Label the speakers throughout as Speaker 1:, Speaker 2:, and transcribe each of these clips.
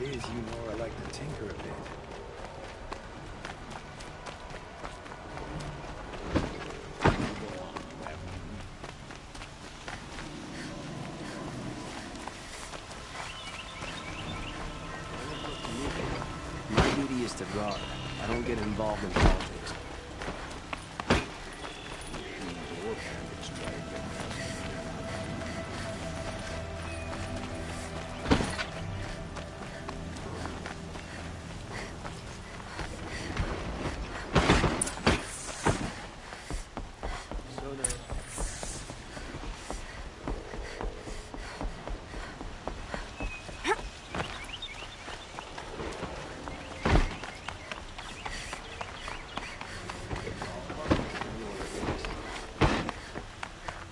Speaker 1: it is, you know I like to tinker a bit.
Speaker 2: My duty is to guard. I don't get involved in politics.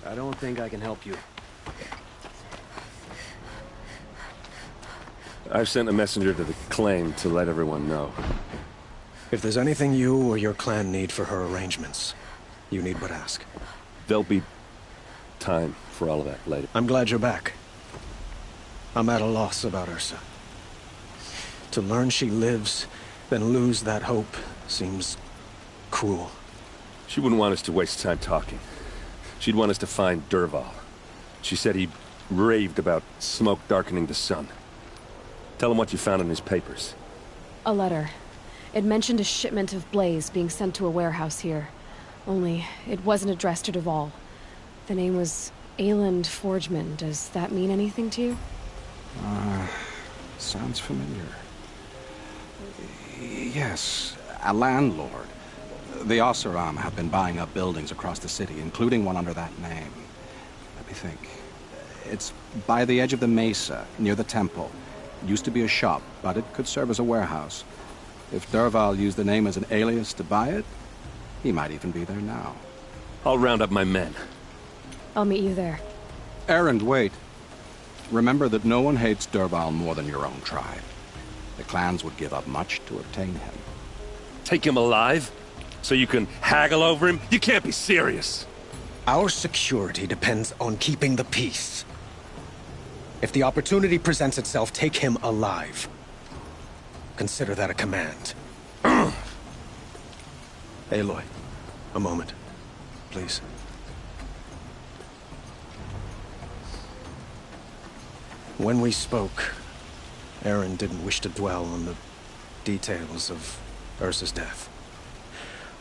Speaker 2: I don't think I can help you.
Speaker 3: I've sent a messenger to the claim to let everyone know.
Speaker 1: If there's anything you or your clan need for her arrangements, you need but ask.
Speaker 3: There'll be time for all of that later.
Speaker 1: I'm glad you're back. I'm at a loss about Ursa. To learn she lives, then lose that hope, seems cruel.
Speaker 3: She wouldn't want us to waste time talking. She'd want us to find Dervahl. She said he raved about smoke darkening the sun. Tell him what you found in his papers.
Speaker 4: A letter. It mentioned a shipment of blaze being sent to a warehouse here. Only, it wasn't addressed to Dervahl. The name was Ayland Forgeman. Does that mean anything to you?
Speaker 5: Sounds familiar. Yes, a landlord. The Oseram have been buying up buildings across the city, including one under that name. Let me think. It's by the edge of the mesa, near the temple. It used to be a shop, but it could serve as a warehouse. If Dervahl used the name as an alias to buy it, he might even be there now.
Speaker 3: I'll round up my men.
Speaker 4: I'll meet you there.
Speaker 5: Erend, wait. Remember that no one hates Dervahl more than your own tribe. The clans would give up much to obtain him.
Speaker 3: Take him alive? So you can haggle over him? You can't be serious.
Speaker 1: Our security depends on keeping the peace. If the opportunity presents itself, take him alive. Consider that a command. Aloy, a moment, please. When we spoke, Aaron didn't wish to dwell on the details of Ursa's death.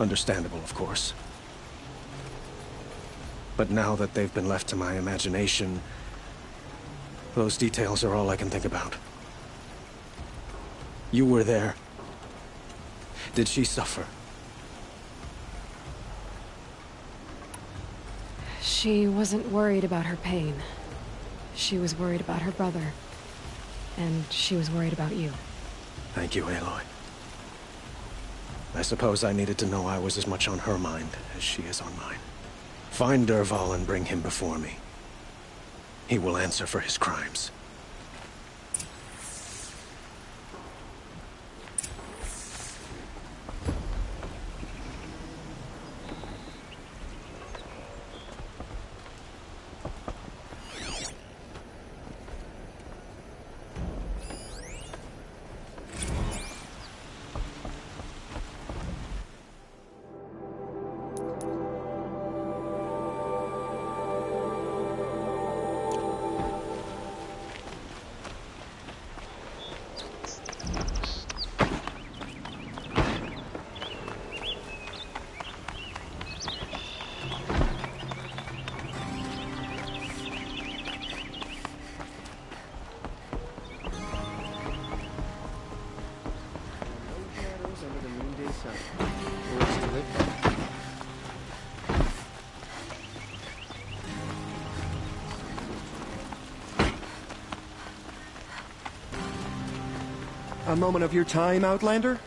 Speaker 1: Understandable, of course. But now that they've been left to my imagination, those details are all I can think about. You were there. Did she suffer?
Speaker 4: She wasn't worried about her pain. She was worried about her brother. And she was worried about you.
Speaker 1: Thank you, Aloy. I suppose I needed to know I was as much on her mind as she is on mine. Find Dervahl and bring him before me. He will answer for his crimes.
Speaker 2: A moment of your time, Outlander?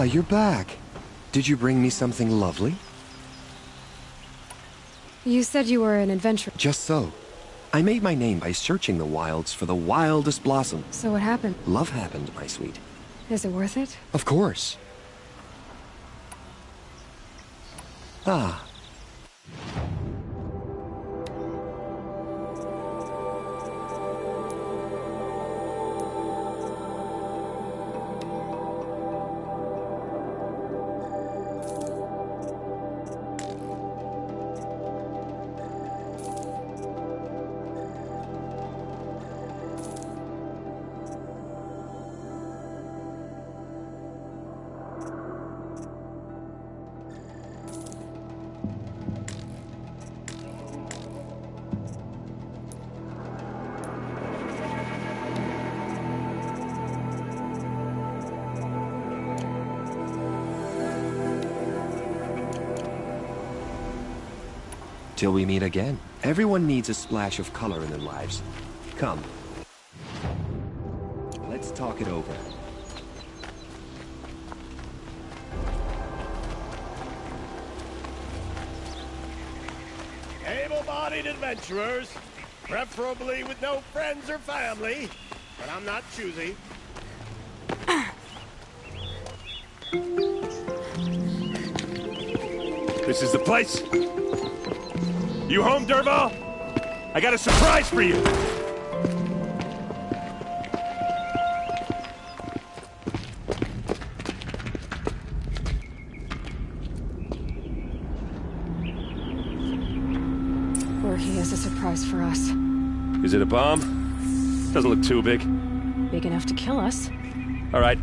Speaker 6: you're back. Did you bring me something lovely?
Speaker 4: You said you were an adventurer.
Speaker 6: Just so. I made my name by searching the wilds for the wildest blossom.
Speaker 4: So what happened?
Speaker 6: Love happened, my sweet.
Speaker 4: Is it worth it?
Speaker 6: Of course. Ah. Till we meet again. Everyone needs a splash of color in their lives. Come. Let's talk it over.
Speaker 7: Able-bodied adventurers, preferably with no friends or family, but I'm not choosy.
Speaker 3: This is the place? You home, Dervahl? I got a surprise for you!
Speaker 4: Or he has a surprise for us.
Speaker 3: Is it a bomb? Doesn't look too big.
Speaker 4: Big enough to kill us.
Speaker 3: All right.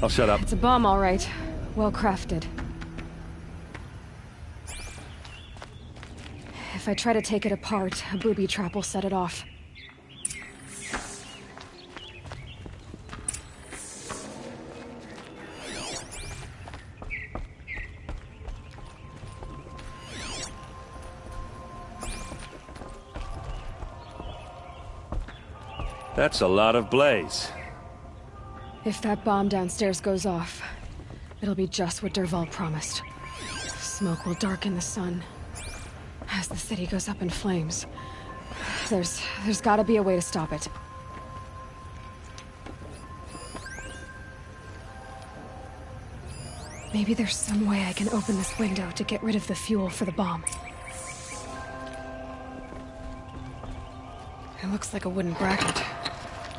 Speaker 3: I'll shut up.
Speaker 4: It's a bomb, all right. Well crafted. If I try to take it apart, a booby trap will set it off.
Speaker 3: That's a lot of blaze.
Speaker 4: If that bomb downstairs goes off, it'll be just what Dervahl promised. Smoke will darken the sun. As the city goes up in flames, there's gotta be a way to stop it. Maybe there's some way I can open this window to get rid of the fuel for the bomb. It looks like a wooden bracket.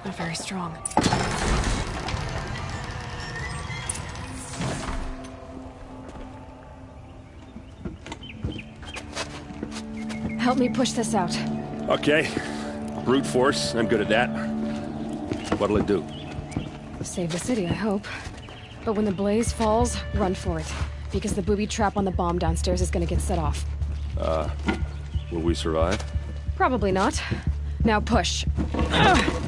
Speaker 4: Not very strong. Help me push this out.
Speaker 3: Okay. Brute force, I'm good at that. What'll it do?
Speaker 4: Save the city, I hope. But when the blaze falls, run for it. Because the booby trap on the bomb downstairs is gonna get set off.
Speaker 3: Will we survive?
Speaker 4: Probably not. Now push. Ugh.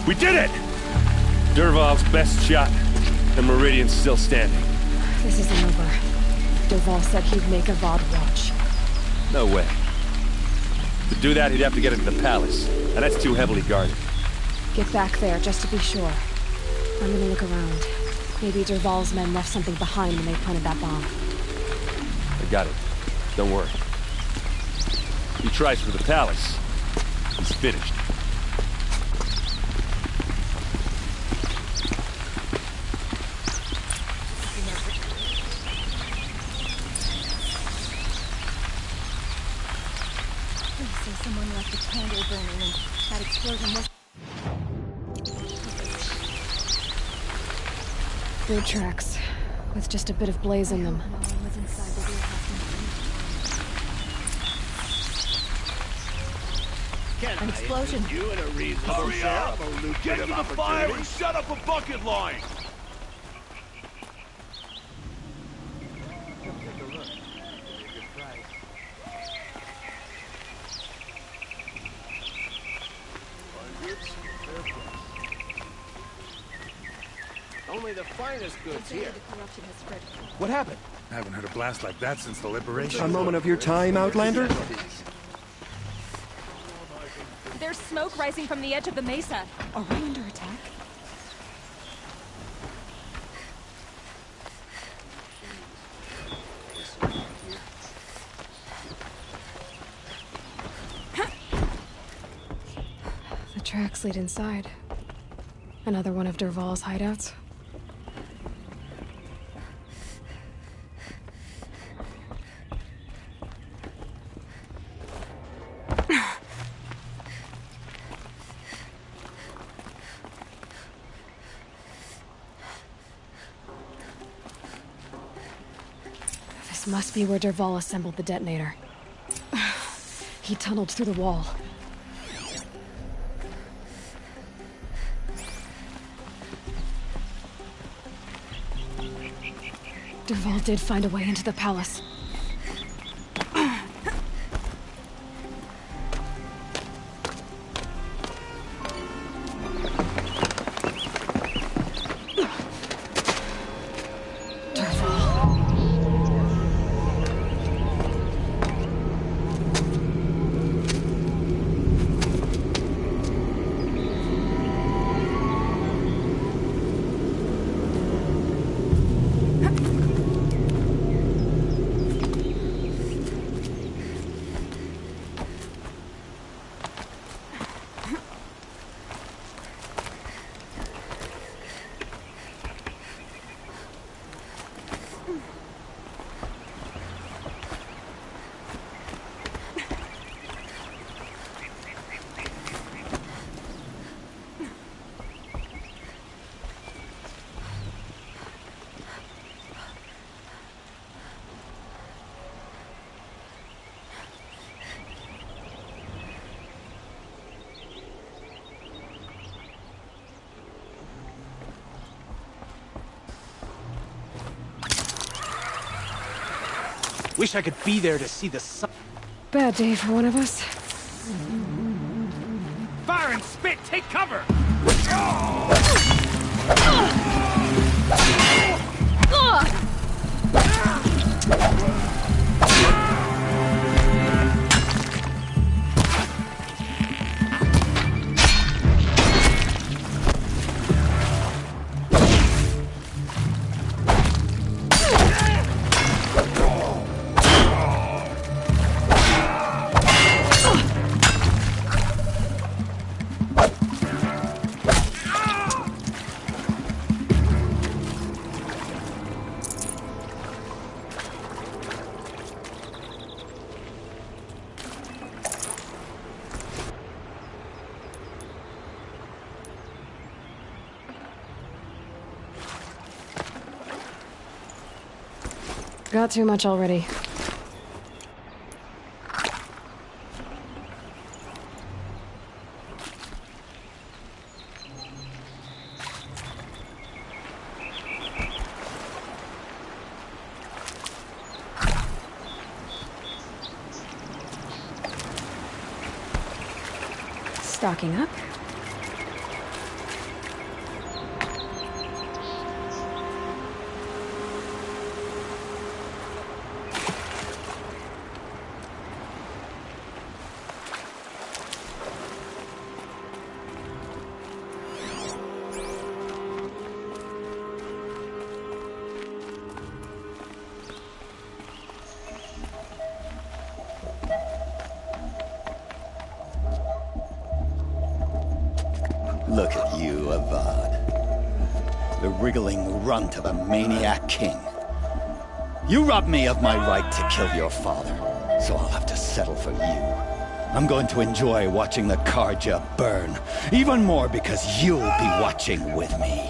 Speaker 3: We did it! Dervahl's best shot, and Meridian's still standing.
Speaker 4: This isn't over. Dervahl said he'd make a VOD watch.
Speaker 3: No way. To do that, he'd have to get into the palace, and that's too heavily guarded.
Speaker 4: Get back there, just to be sure. I'm gonna look around. Maybe Dervahl's men left something behind when they planted that bomb.
Speaker 3: I got it. Don't worry. He tries for the palace. He's finished.
Speaker 8: Someone left a candle burning and that explosion was...
Speaker 4: Boot tracks, with just a bit of blaze in them.
Speaker 8: No one was inside the warehouse.
Speaker 7: An
Speaker 8: explosion.
Speaker 7: You in a reasonable share of a lucrative
Speaker 9: Get to the fire
Speaker 7: opportunity?
Speaker 9: and shut up a bucket line!
Speaker 7: only the finest goods here.
Speaker 8: The corruption has spread.
Speaker 10: What happened?
Speaker 9: I haven't heard a blast like that since the liberation.
Speaker 6: A moment of your time, Outlander?
Speaker 8: There's smoke rising from the edge of the mesa. Are we under attack?
Speaker 4: The tracks lead inside. Another one of Derval's hideouts. This must be where Derval assembled the detonator. He tunneled through the wall. Derval did find a way into the palace.
Speaker 10: Wish I could be there to see the sun.
Speaker 4: Bad day for one of us.
Speaker 9: Fire and spit! Take cover!
Speaker 4: Got too much already. Stocking up.
Speaker 11: Look at you, Avad. The wriggling runt of a maniac king. You robbed me of my right to kill your father, so I'll have to settle for you. I'm going to enjoy watching the Karja burn, even more because you'll be watching with me.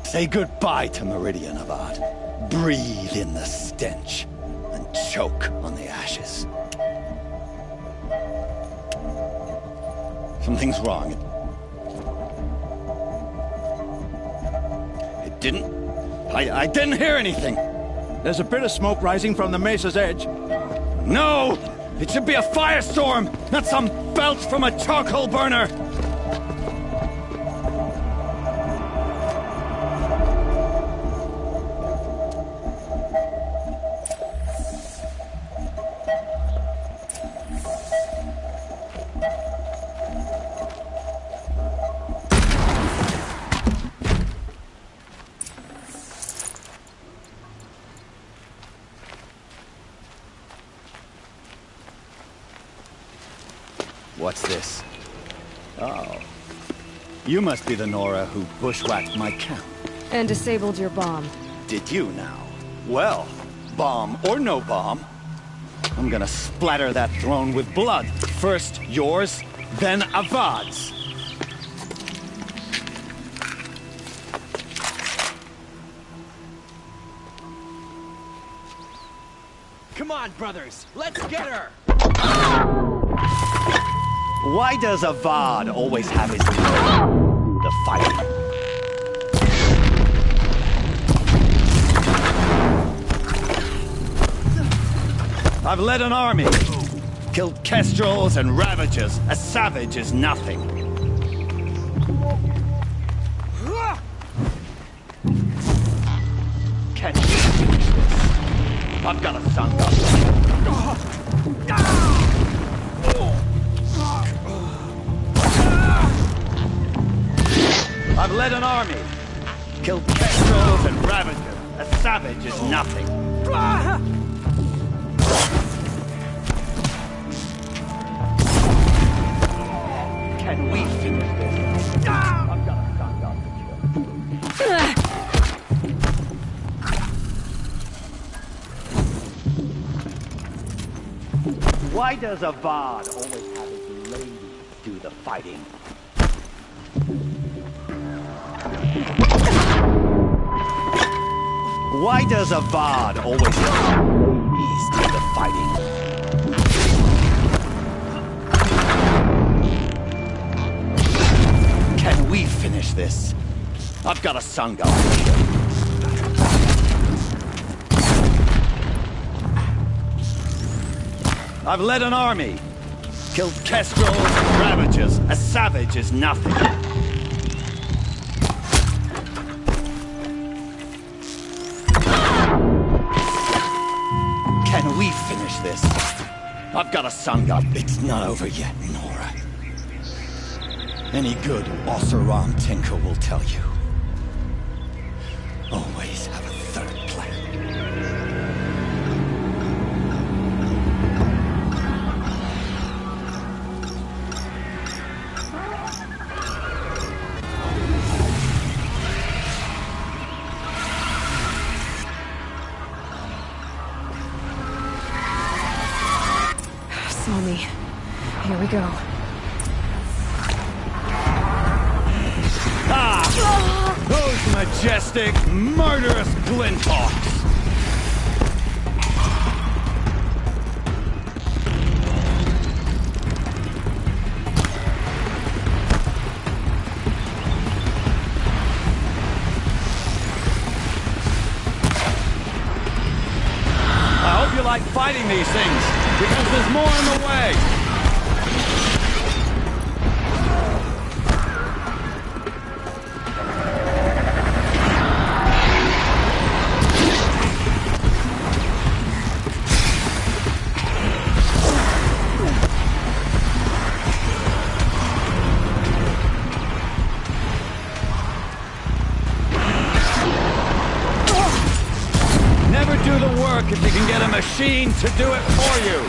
Speaker 11: Say goodbye to Meridian, Avad. Breathe in the stench, and choke on the ashes. Something's wrong. I didn't hear anything.
Speaker 10: There's a bit of smoke rising from the mesa's edge.
Speaker 11: No! It should be a firestorm, not some belch from a charcoal burner! What's this? Oh. You must be the Nora who bushwhacked my camp.
Speaker 4: And disabled your bomb.
Speaker 11: Did you now? Well, bomb or no bomb, I'm gonna splatter that throne with blood. First yours, then Avad's.
Speaker 2: Come on, brothers, let's get her!
Speaker 11: Why does Avad always have his do the fighting? I've led an army, killed kestrels and ravagers. A savage is nothing. Can you finish this? I've got a son up. I've led an army, killed kestrels and ravagers. A savage is nothing. Can we finish this? I've got a son up to kill. Why does Avad always have his lady do the fighting? Why does Avad always have ladies do the fighting? Can we finish this? I've got a sun gun. I've led an army, killed kestrels and ravagers. A savage is nothing. Can we finish this? I've got a sun gun. It's not over yet, Nora. Any good Oseram tinker will tell you. Always have a third plan.
Speaker 4: Saw me. Here we go.
Speaker 11: Those majestic, murderous glinthawks! I hope you like fighting these things, because there's more on the way! Do the work if you can get a machine to do it for you.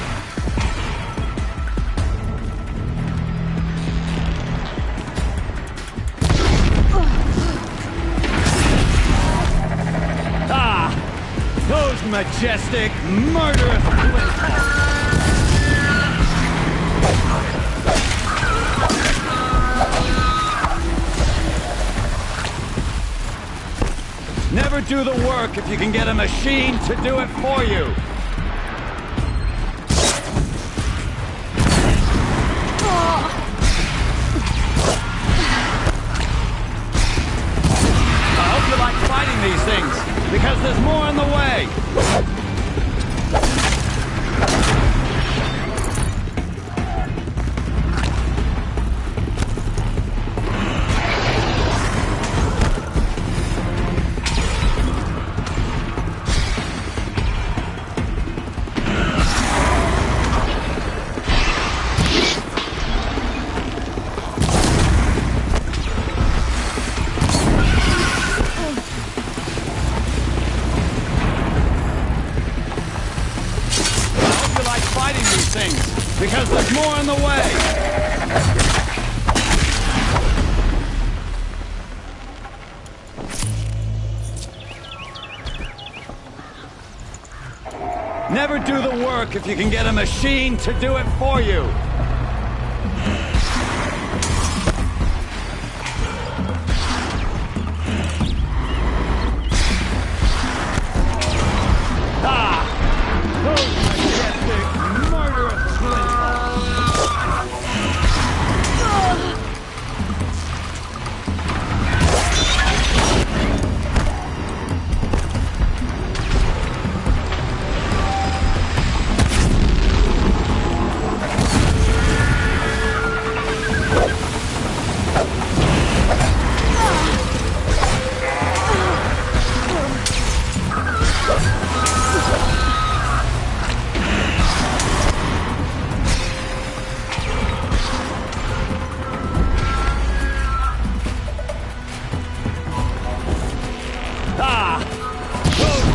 Speaker 11: Those majestic, murderous glinthawks. Never do the work if you can get a machine to do it for you. I hope you like fighting these things, because there's more on the way. work if you can get a machine to do it for you.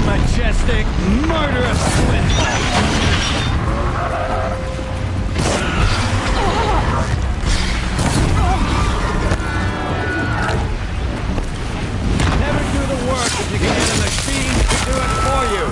Speaker 11: Majestic, murderous squint. Never do the work if you can get a machine to do it for you.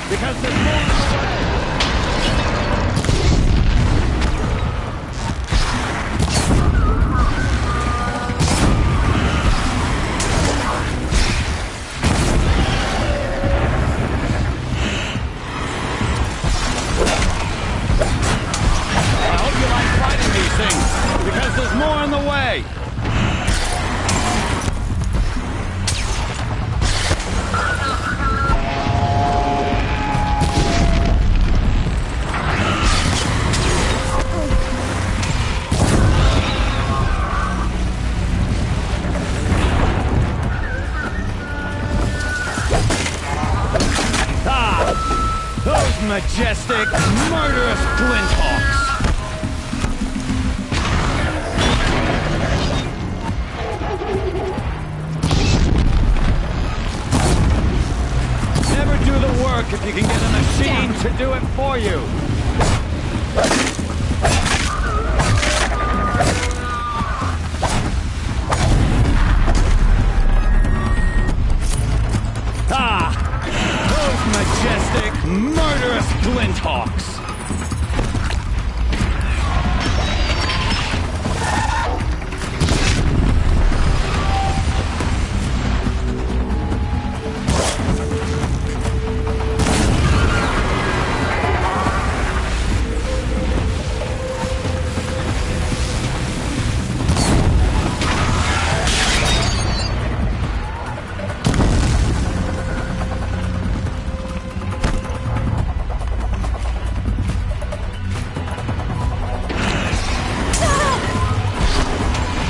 Speaker 11: Because there's more in the way. I hope you like fighting these things, because there's more in the way. Majestic, murderous Glinthawks! Never do the work if you can get a machine to do it for you! Majestic, murderous Glinthawks!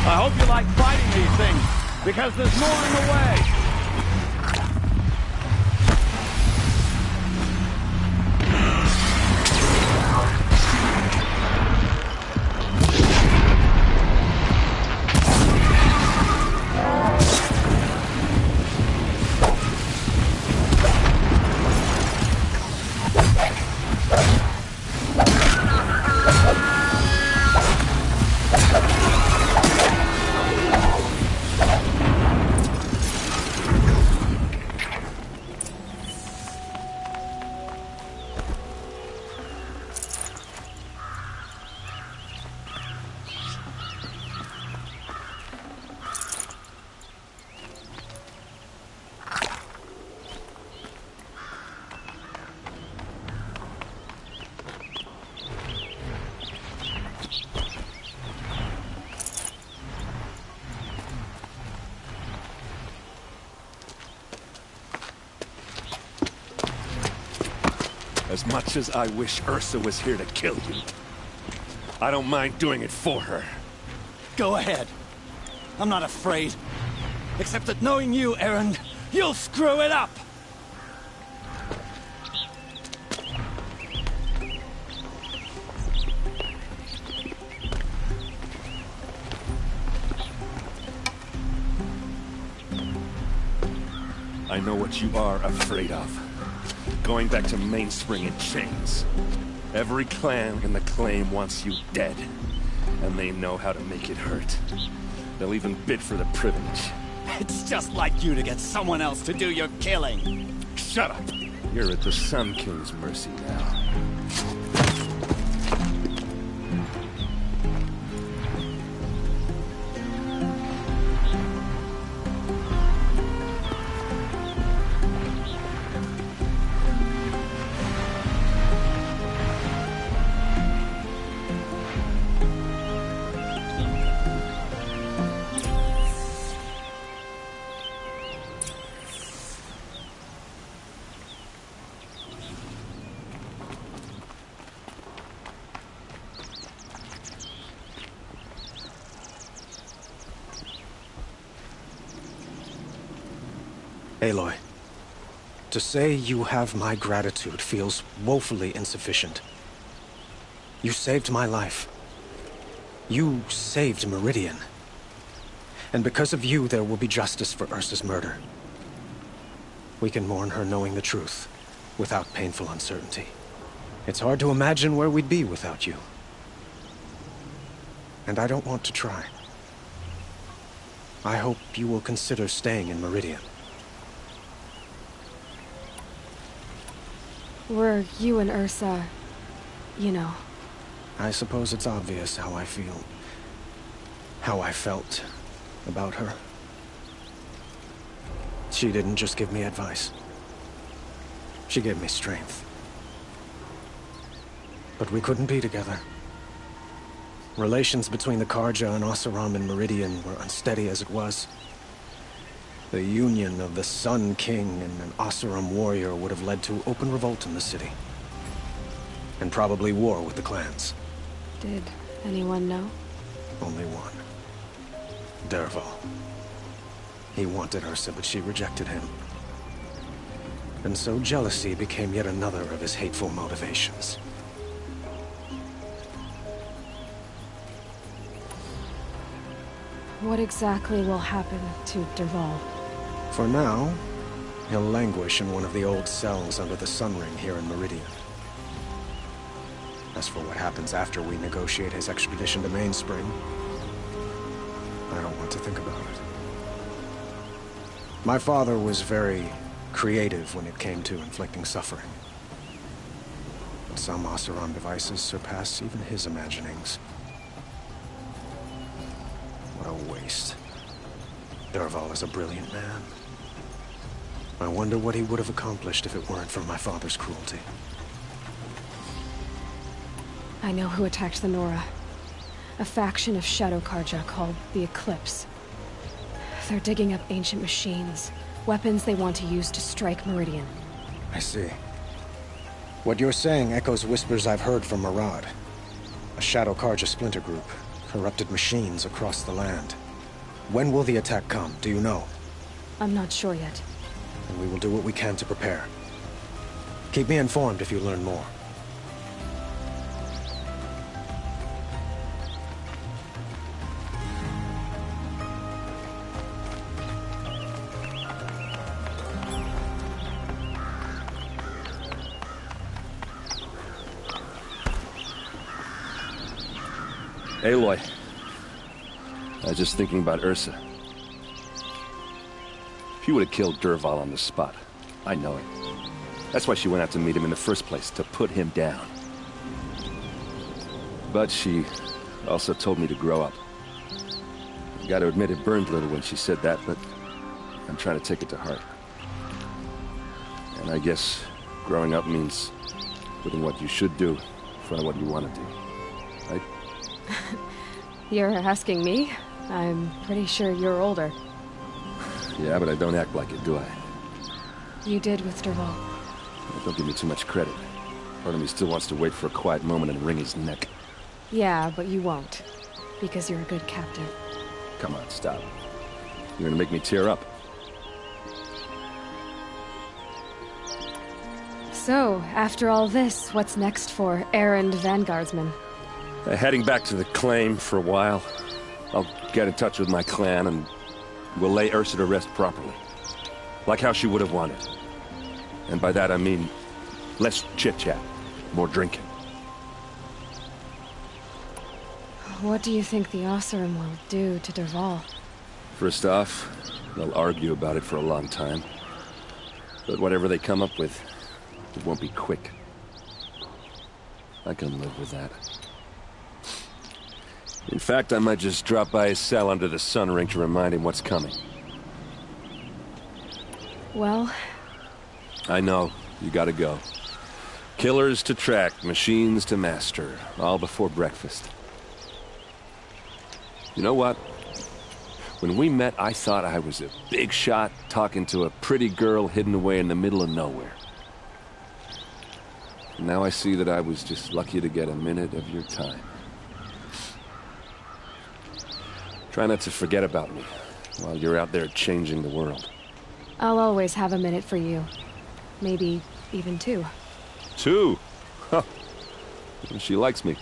Speaker 11: I hope you like fighting these things, because there's more in the way.
Speaker 3: As much as I wish Ursa was here to kill you, I don't mind doing it for her.
Speaker 10: Go ahead. I'm not afraid. Except that knowing you, Aaron, you'll screw it up!
Speaker 3: I know what you are afraid of. Going back to Mainspring in chains. Every clan in the claim wants you dead. And they know how to make it hurt. They'll even bid for the privilege.
Speaker 10: It's just like you to get someone else to do your killing.
Speaker 3: Shut up! You're at the Sun King's mercy now.
Speaker 1: Aloy, to say you have my gratitude feels woefully insufficient. You saved my life. You saved Meridian. And because of you, there will be justice for Ursa's murder. We can mourn her knowing the truth, without painful uncertainty. It's hard to imagine where we'd be without you. And I don't want to try. I hope you will consider staying in Meridian.
Speaker 4: Were you and Ursa, you know?
Speaker 1: I suppose it's obvious how I feel. How I felt about her. She didn't just give me advice. She gave me strength. But we couldn't be together. Relations between the Karja and Oseram and Meridian were unsteady as it was. The union of the Sun King and an Oseram warrior would have led to open revolt in the city. And probably war with the clans.
Speaker 4: Did anyone know?
Speaker 1: Only one. Dervahl. He wanted Ursa, but she rejected him. And so jealousy became yet another of his hateful motivations.
Speaker 4: What exactly will happen to Dervahl?
Speaker 1: For now, he'll languish in one of the old cells under the Sun Ring here in Meridian. As for what happens after we negotiate his extradition to Mainspring, I don't want to think about it. My father was very creative when it came to inflicting suffering. But some Oseram devices surpass even his imaginings. What a waste. Dervahl is a brilliant man. I wonder what he would have accomplished if it weren't for my father's cruelty.
Speaker 4: I know who attacked the Nora. A faction of Shadow Karja called the Eclipse. They're digging up ancient machines, weapons they want to use to strike Meridian.
Speaker 1: I see. What you're saying echoes whispers I've heard from Murad. A Shadow Karja splinter group, corrupted machines across the land. When will the attack come, do you know?
Speaker 4: I'm not sure yet.
Speaker 1: And we will do what we can to prepare. Keep me informed if you learn more.
Speaker 3: Aloy. I was just thinking about Ursa. She would have killed Dervahl on the spot. I know it. That's why she went out to meet him in the first place, to put him down. But she also told me to grow up. I gotta admit it burned a little when she said that, but I'm trying to take it to heart. And I guess growing up means putting what you should do in front of what you want to do. Right?
Speaker 4: You're asking me? I'm pretty sure you're older.
Speaker 3: Yeah, but I don't act like it, do I?
Speaker 4: You did with Dervahl.
Speaker 3: Don't give me too much credit. Part of me still wants to wait for a quiet moment and wring his neck.
Speaker 4: Yeah, but you won't. Because you're a good captain.
Speaker 3: Come on, stop. You're gonna make me tear up.
Speaker 4: So, after all this, what's next for errand vanguardsman?
Speaker 3: Heading back to the claim for a while. I'll get in touch with my clan and we'll lay Ursa to rest properly. Like how she would have wanted. And by that I mean less chit-chat, more drinking.
Speaker 4: What do you think the Osseram will do to Derval?
Speaker 3: First off, they'll argue about it for a long time. But whatever they come up with, it won't be quick. I can live with that. In fact, I might just drop by his cell under the sun ring to remind him what's coming.
Speaker 4: Well...
Speaker 3: I know. You gotta go. Killers to track, machines to master. All before breakfast. You know what? When we met, I thought I was a big shot talking to a pretty girl hidden away in the middle of nowhere. And now I see that I was just lucky to get a minute of your time. Try not to forget about me while you're out there changing the world.
Speaker 4: I'll always have a minute for you. Maybe even two.
Speaker 3: Two? Huh. She likes me.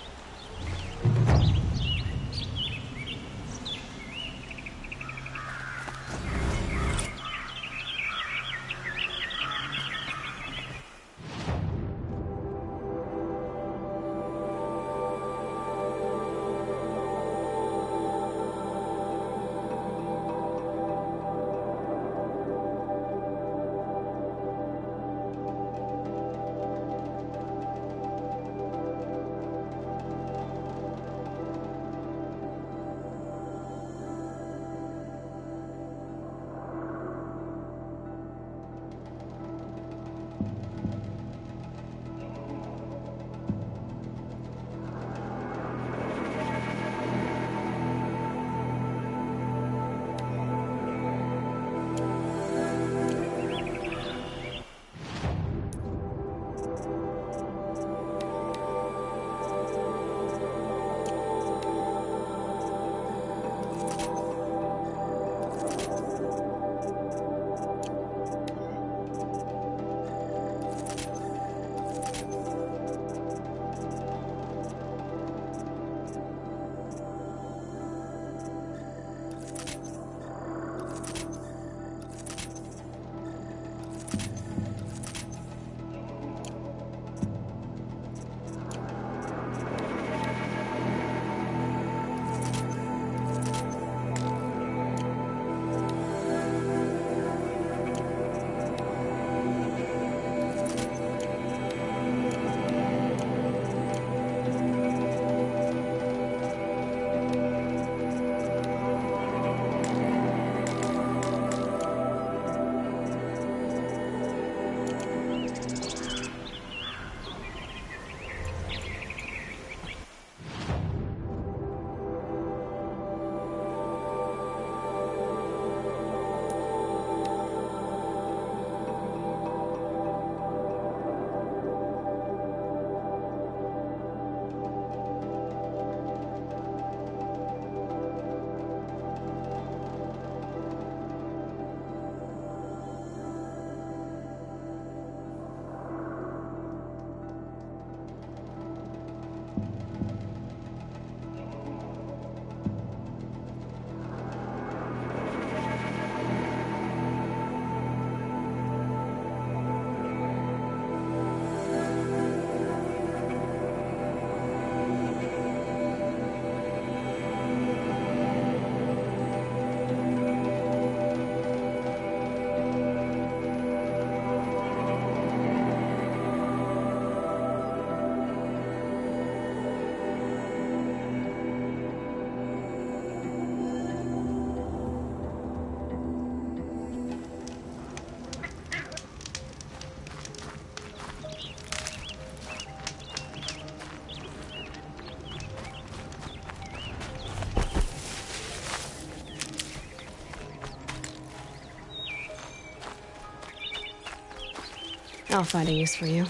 Speaker 4: I'll find a use for you.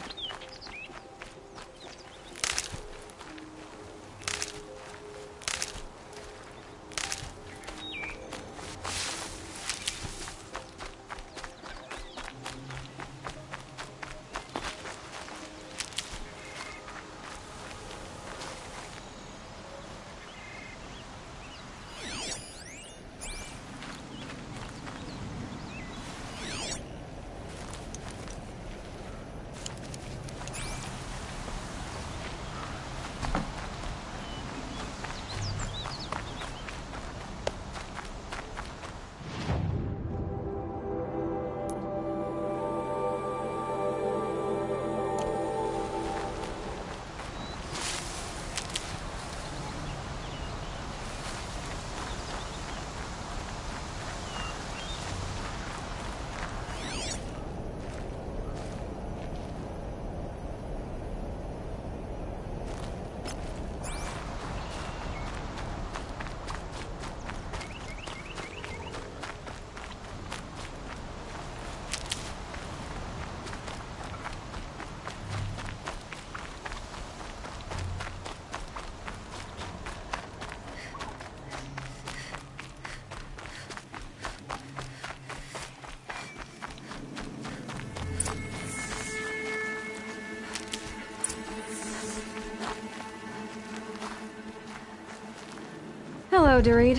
Speaker 4: Hello, Dorit.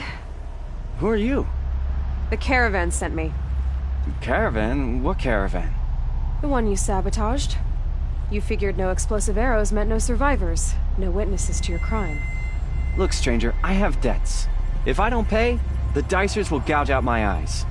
Speaker 12: Who are you?
Speaker 4: The caravan sent me.
Speaker 12: Caravan? What caravan?
Speaker 4: The one you sabotaged. You figured no explosive arrows meant no survivors, no witnesses to your crime.
Speaker 12: Look, stranger, I have debts. If I don't pay, the Dicers will gouge out my eyes.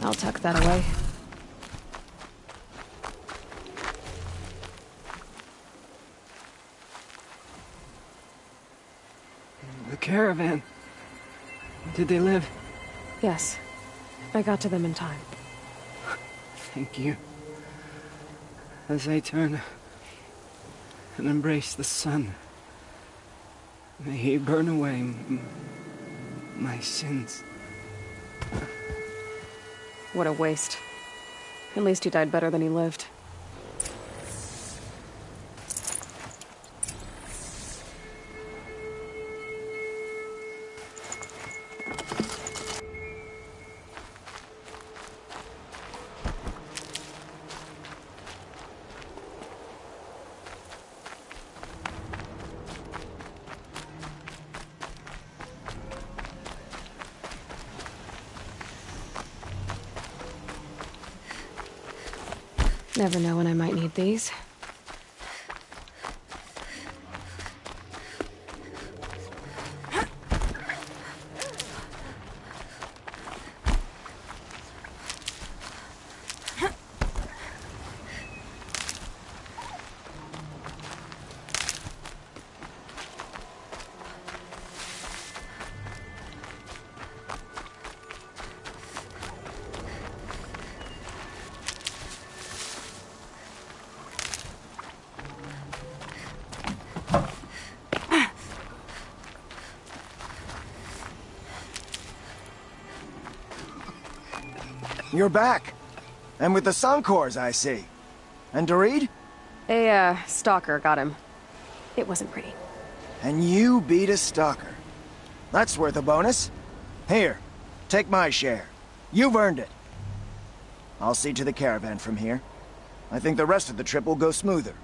Speaker 4: I'll tuck that away.
Speaker 12: The caravan. Did they live?
Speaker 4: Yes. I got to them in time.
Speaker 12: Thank you. As I turn and embrace the sun, may he burn away my sins.
Speaker 4: What a waste. At least he died better than he lived. Never know when I might need these.
Speaker 13: You're back. And with the Suncors, I see. And Dorid?
Speaker 4: A, stalker got him. It wasn't pretty.
Speaker 13: And you beat a stalker. That's worth a bonus. Here, take my share. You've earned it. I'll see to the caravan from here. I think the rest of the trip will go smoother.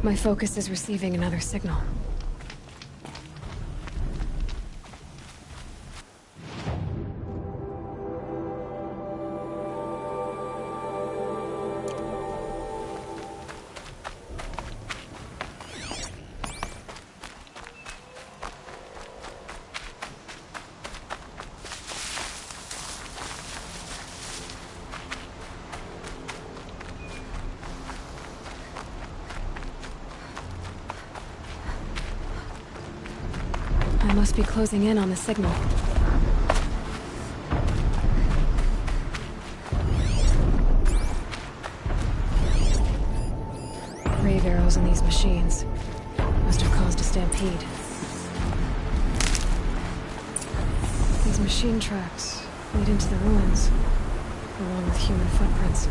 Speaker 4: My focus is receiving another signal. I must be closing in on the signal. Grave arrows in these machines. Must have caused a stampede. These machine tracks lead into the ruins, along with human footprints.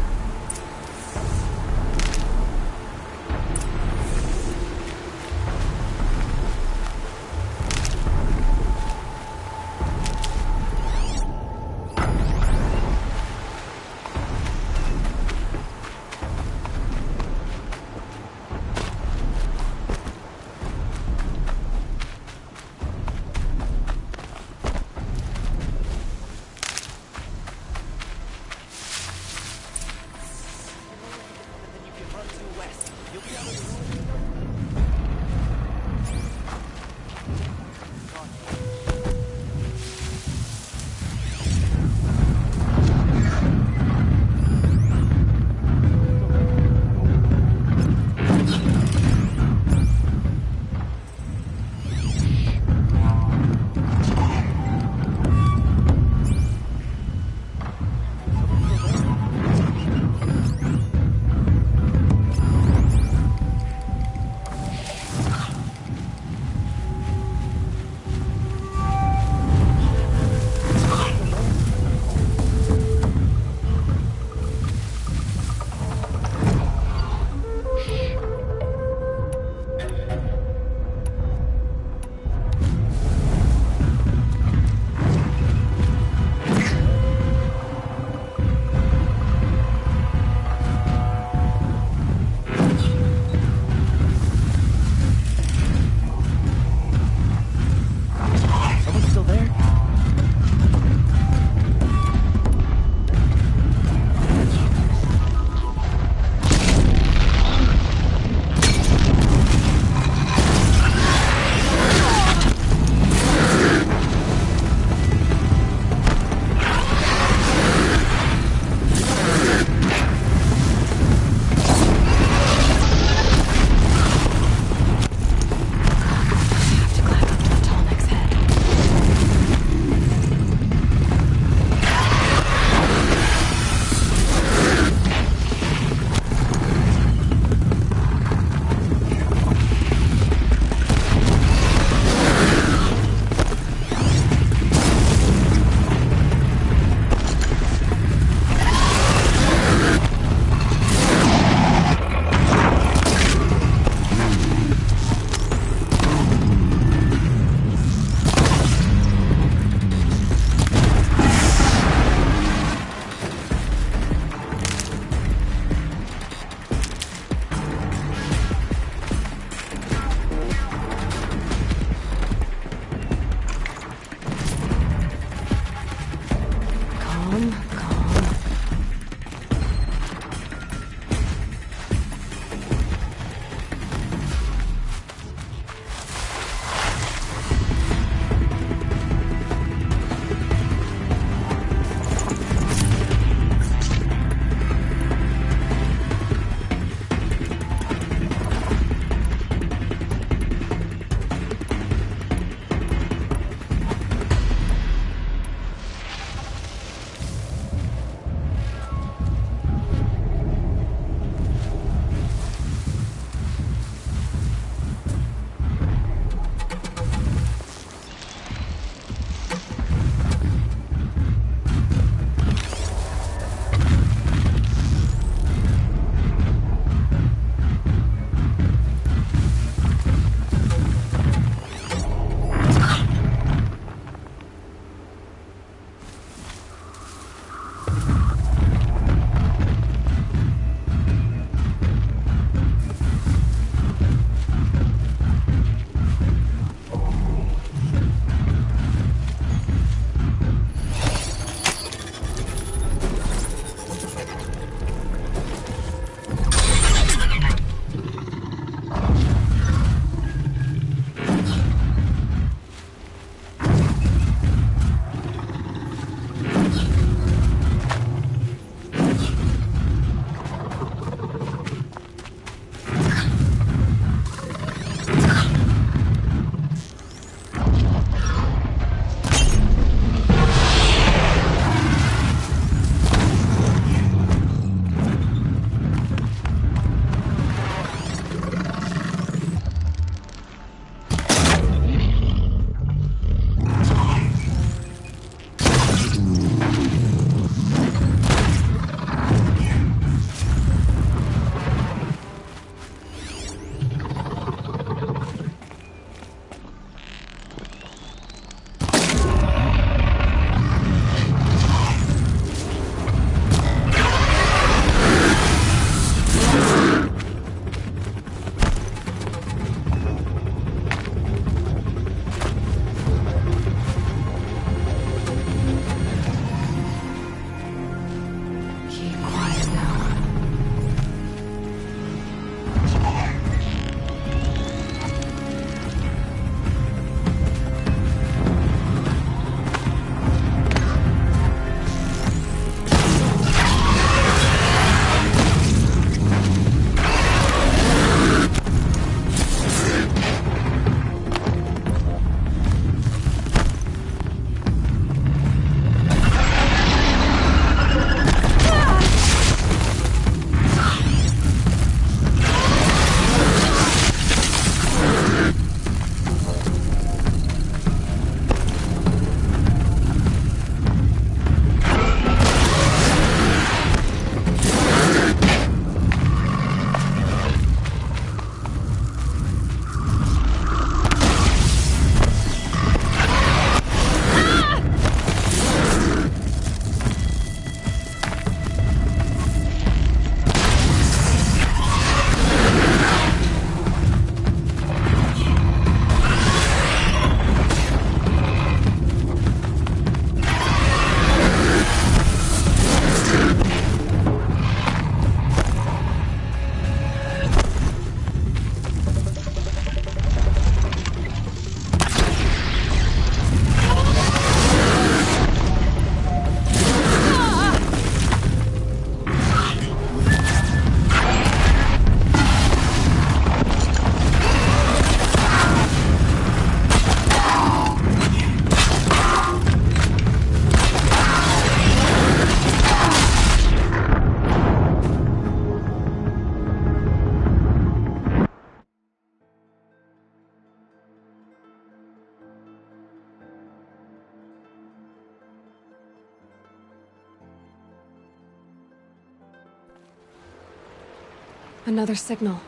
Speaker 4: Another signal.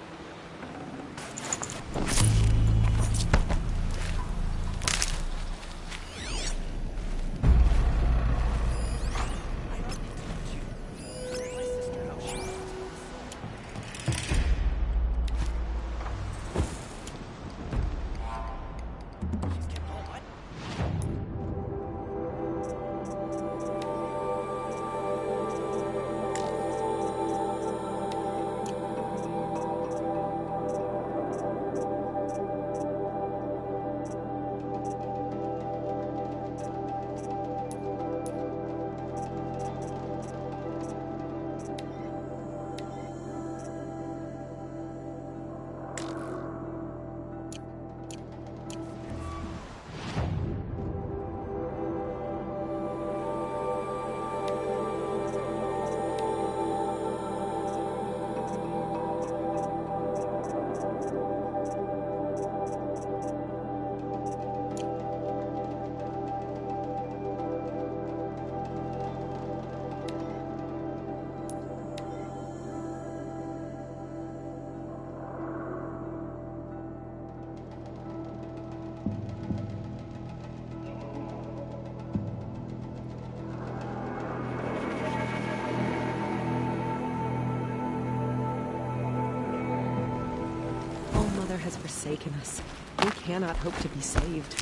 Speaker 14: Has forsaken us. We cannot hope to be saved.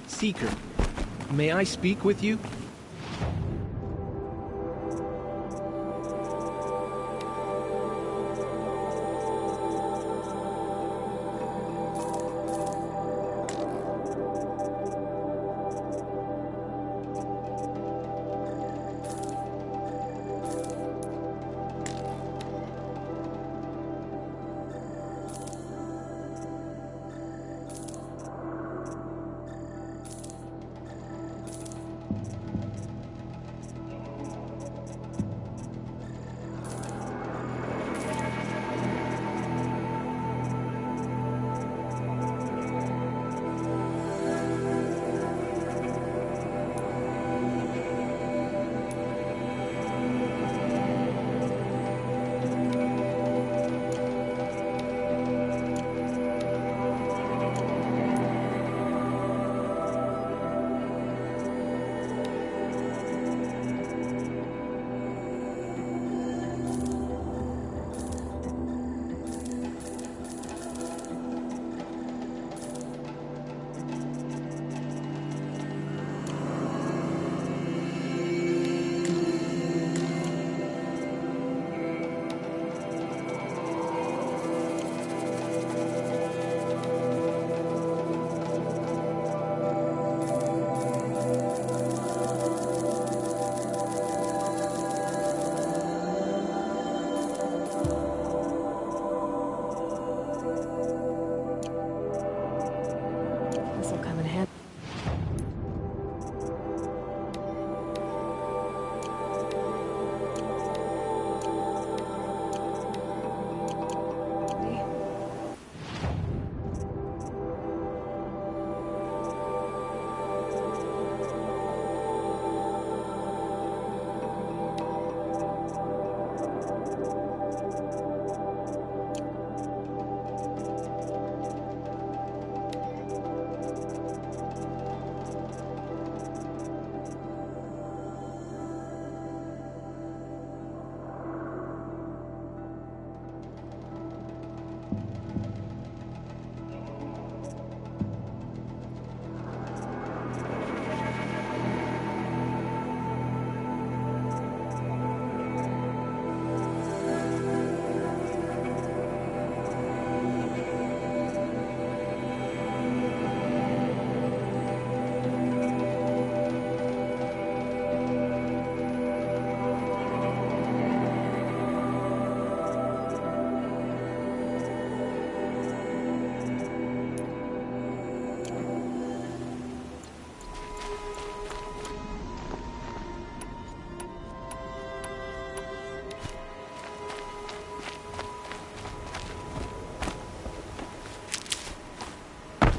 Speaker 15: Seeker, may I speak with you?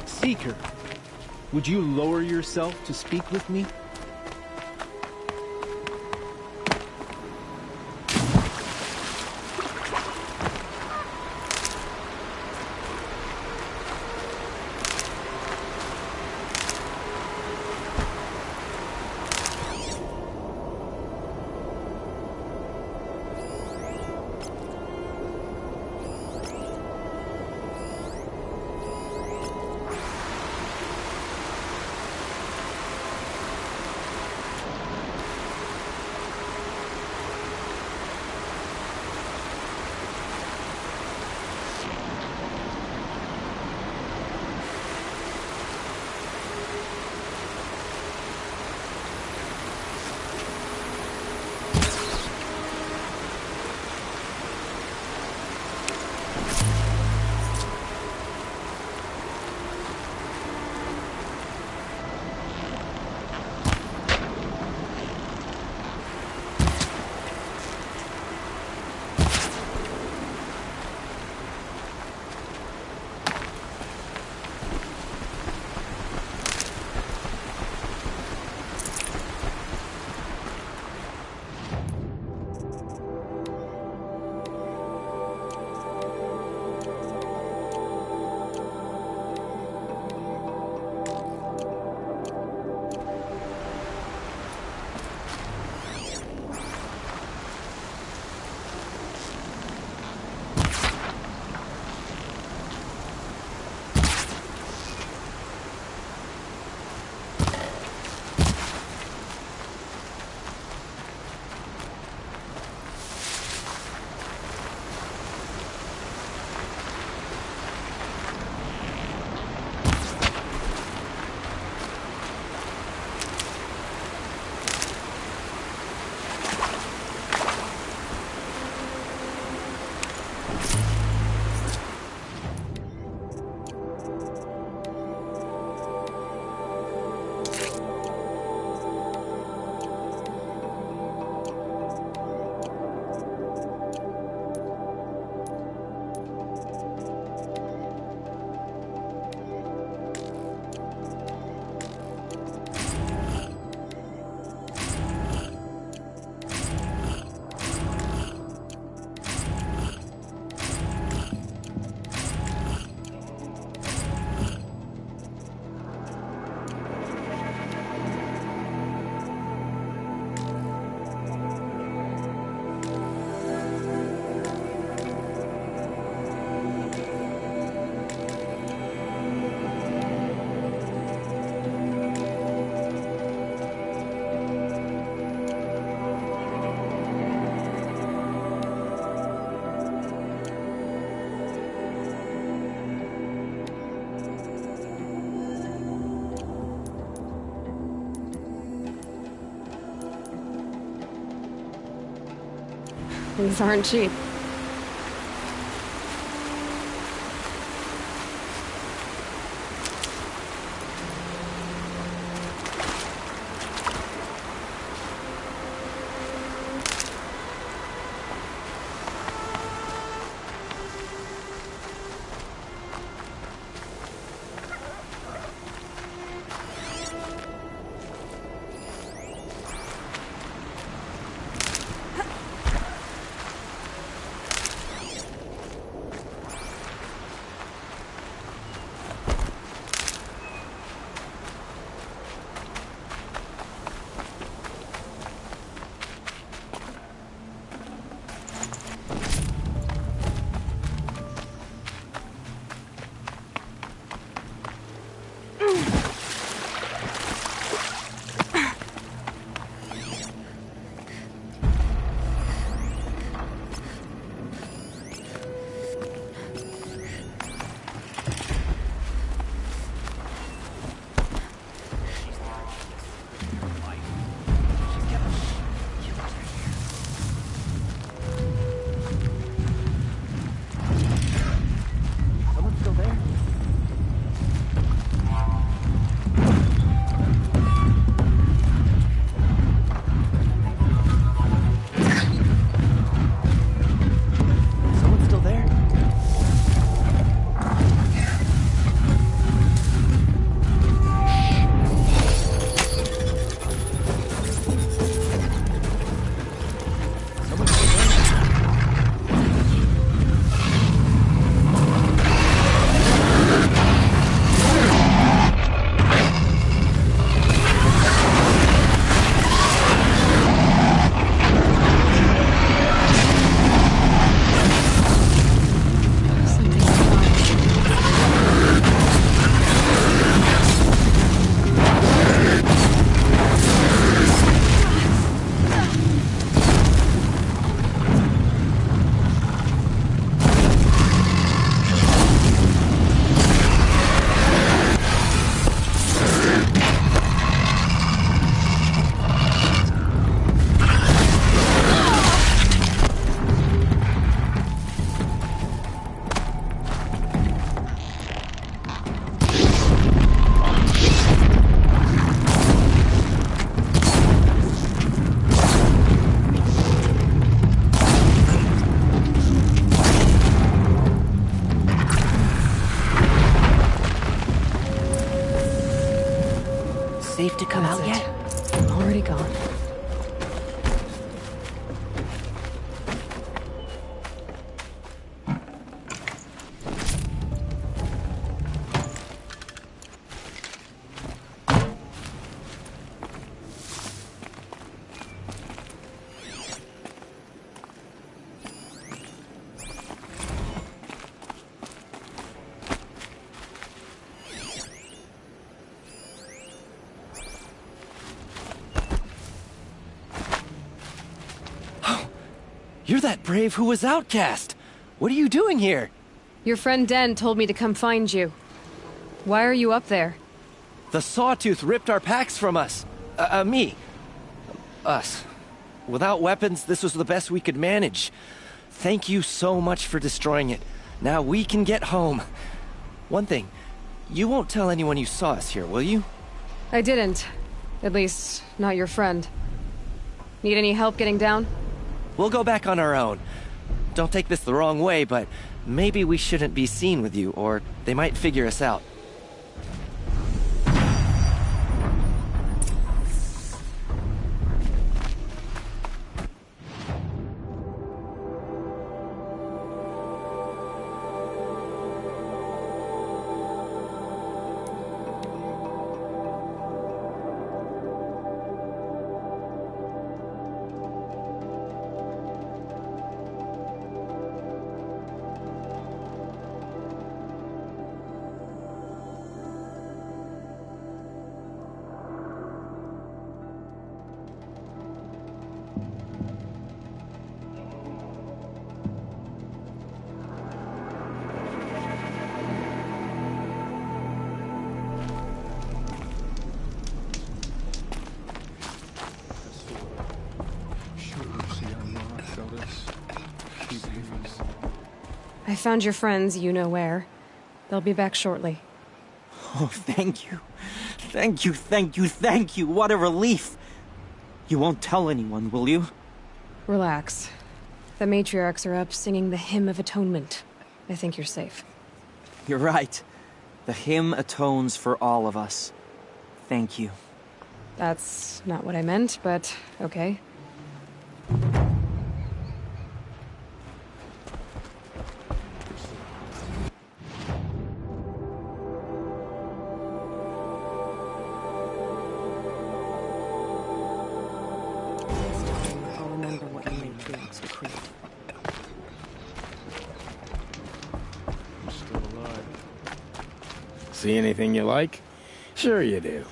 Speaker 15: Seeker, Would you lower yourself to speak with me?
Speaker 4: These aren't cheap.
Speaker 14: safe to come
Speaker 4: That's
Speaker 14: out
Speaker 4: it.
Speaker 14: yet?
Speaker 4: I'm already gone.
Speaker 12: You're that brave who was outcast! What are you doing here?
Speaker 4: Your friend Den told me to come find you. Why are you up there?
Speaker 12: The Sawtooth ripped our packs from us. Me. Us. Without weapons, this was the best we could manage. Thank you so much for destroying it. Now we can get home. One thing, you won't tell anyone you saw us here, will you?
Speaker 4: I didn't. At least, not your friend. Need any help getting down?
Speaker 12: We'll go back on our own. Don't take this the wrong way, but maybe we shouldn't be seen with you, or they might figure us out.
Speaker 4: I found your friends, you know where. They'll be back shortly.
Speaker 16: Oh, thank you. Thank you, thank you, thank you. What a relief. You won't tell anyone, will you?
Speaker 4: Relax. The matriarchs are up singing the Hymn of Atonement. I think you're safe.
Speaker 16: You're right. The hymn atones for all of us. Thank you.
Speaker 4: That's not what I meant, but okay.
Speaker 14: I'll remember what the matriarchs were created.
Speaker 17: I'm still alive. See anything you like? Sure you do.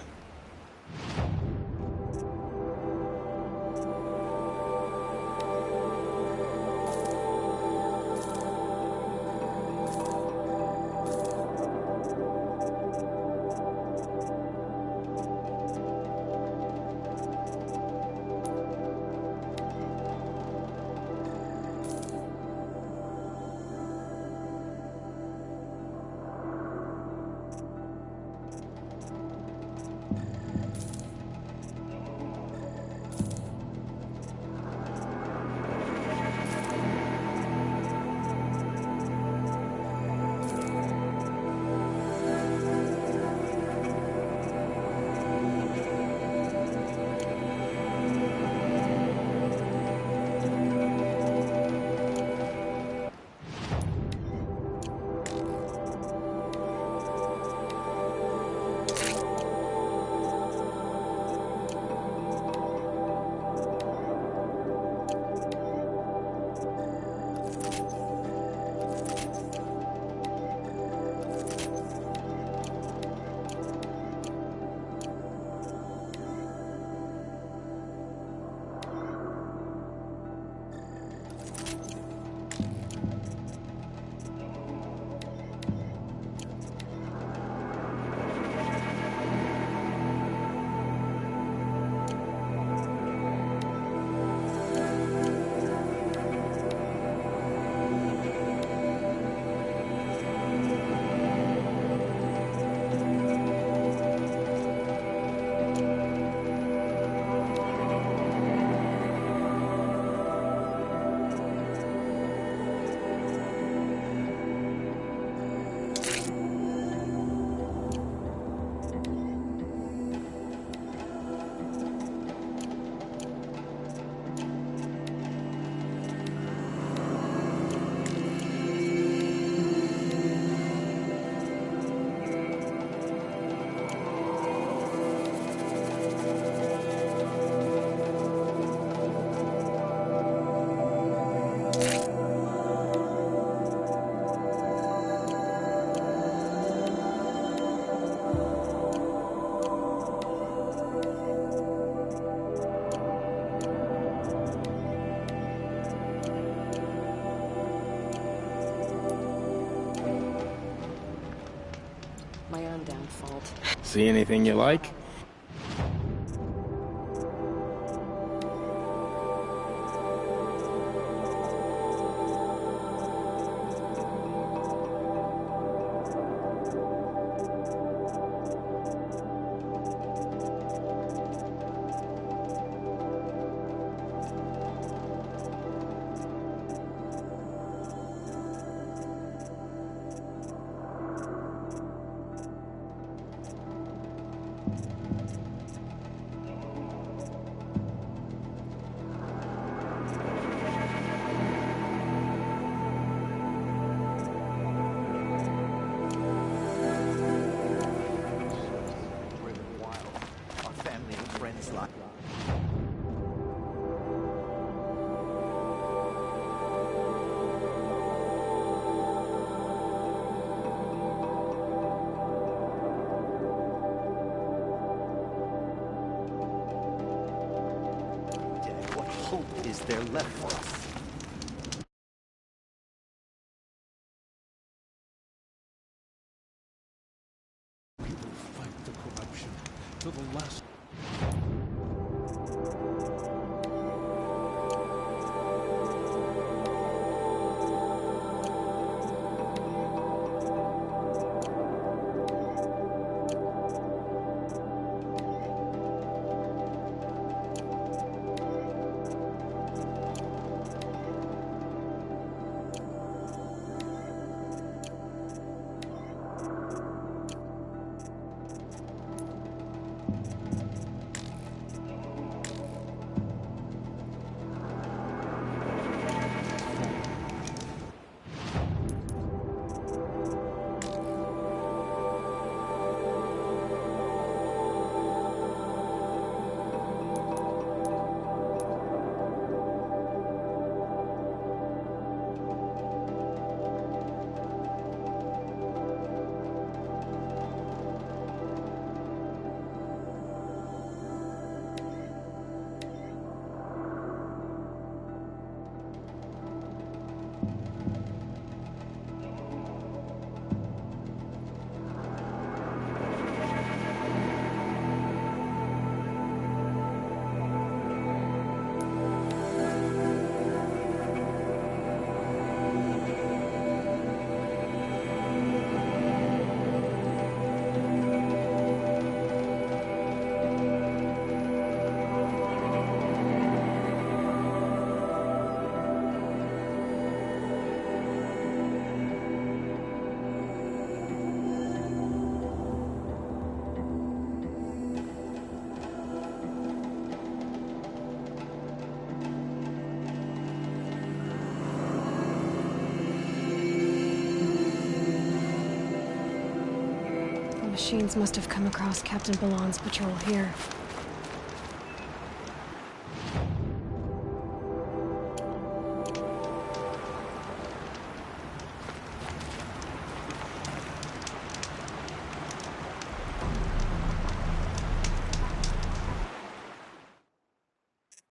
Speaker 17: See anything you like?
Speaker 11: What hope is there left for us?
Speaker 18: We will fight the corruption to the last.
Speaker 4: The machines must have come across Captain Balon's patrol here.